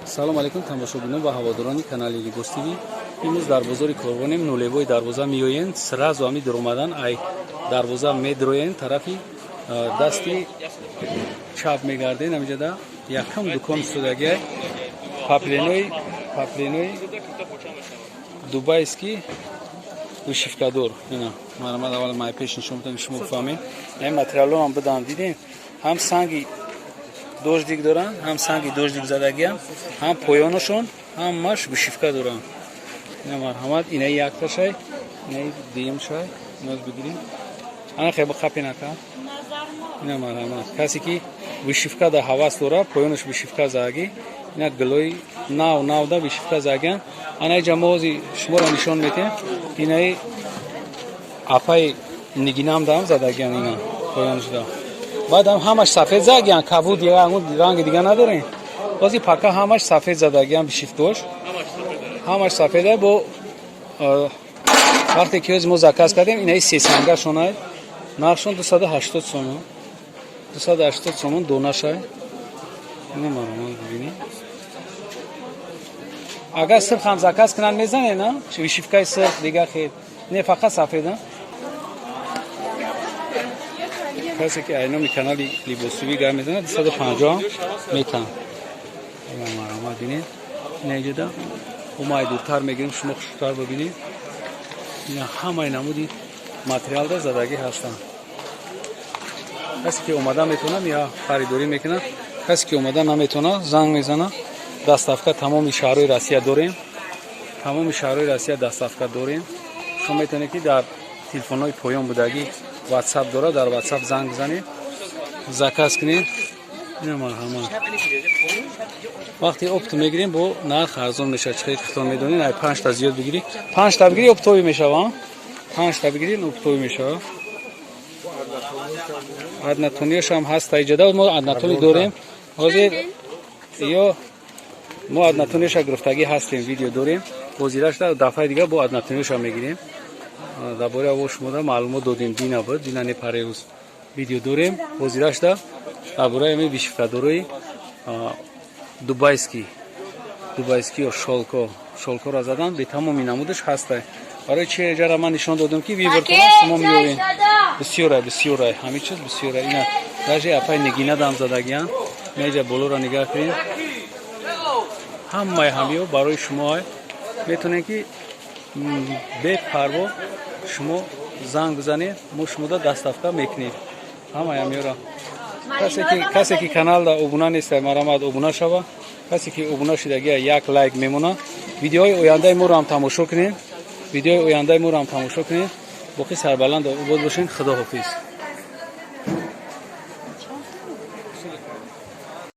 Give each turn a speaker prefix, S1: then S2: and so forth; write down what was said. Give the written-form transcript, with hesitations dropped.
S1: салом алейкум тамошобинон ва ҳаводорони канали Либос ТВ. имрӯз дар бозори Коргонем нулевои дарвоза меоянд, сразу ами дуромадан ай дарвоза медроянд, тарафи дасти чап мегарден. амиҷада якам дукон студагиай папленои дубайский вышивкадор. ина марамад аввал май пеш нишон медам, шумо фаҳмед. ин материалҳо ҳам бидан дидем, ҳам санги дождик доранд, ҳам санги дождик задагиам, ҳам поёнашон, ҳамаш вышивка доранд. ина марҳамат, инаи якташай, инаи дуюмшай, иноз бигирем. ана хебо қапи нака. ина марҳамат, касе ки вышивка да ҳавас дора, поёнаш вышивка задаги, ина гилои навда вышивка задагиам. анаи ҷамози шуморо нишон метем, инаи апаи нигинам дам задагиам, ина поёнашда. баъдам ҳамаш сафед задагиам, кабуд ранги дига надорем. бози пака ҳамаш сафед задагиам, бишифтош ҳамаш сафеда. бо вақте ки мо заказ кардем, инаи сесангашонай, нархшон 280 сомон, 280 сомон донашай. ина марҳамат бибинед. агар сирф ҳам заказ кунанд мезанед, на вишивкаи сирф дига хел, не фақат сафеда. касе ки айноми канали Либос ТВ гап мезанад 250 метан. ина марҳамат бинед. инайҷода умай дуртар мегирем, шумо хушуктар бибинед. ина ҳамаи намуди материалда задаги ҳастанд. касе ки омада метавонад я харидорӣ мекунад, касе ки омада наметавонад занг мезанад. даставка тамоми шаҳрҳои Россия дорем, тамоми шаҳрҳои Россия даставка дорем. шумо метавонед ки дар телефонҳои поён будагӣ WhatsApp дора, дар WhatsApp занг бизанед, заказ кунед. ина марҳамат. вақте опт мегирем, бо нарх арзон мешавад. чӣ хело медонед, ай 5 та зиёд бигирӣ, 5 та бигирӣ оптовӣ мешавад, 5 та бигирӣ оптовӣ мешавад. аднатонияш ҳам ҳаст. таиҷада мо аднатонӣ дорем. ҳозир ё мо аднатонияша гирифтагӣ ҳастем, видео дорем. ҳозирашда дафъаи дига бо аднатонияша мегирем. дар бораи аво шумода маълумот додем, дина буд, дина не пареуз видео дорем. ҳозирашда дар бораи ами вишивкадорои дубайский ё шолкоро задан, бе тамоми намудаш ҳастай. барои чи ҷара ман нишон додам ки вибр кунад, шумо меёред. бисёрай ҳамин чиз бисёрай. ина даже апай нигина дам задагиам. меҷа болора нигаҳ кунед. ҳамаи ҳамиё барои шумо метавонед ки бе парво шумо занг бизанед, мо шумода даставка мекунем. ҳамаи ҳамиёро касе ки каналда обуна нест, марҳамат обуна шава. касе ки обуна шудагия як лайк мемонад. видеои ояндаи моро ҳам тамошо кунед. боқи сарбаланд обод бошед. худо ҳофиз.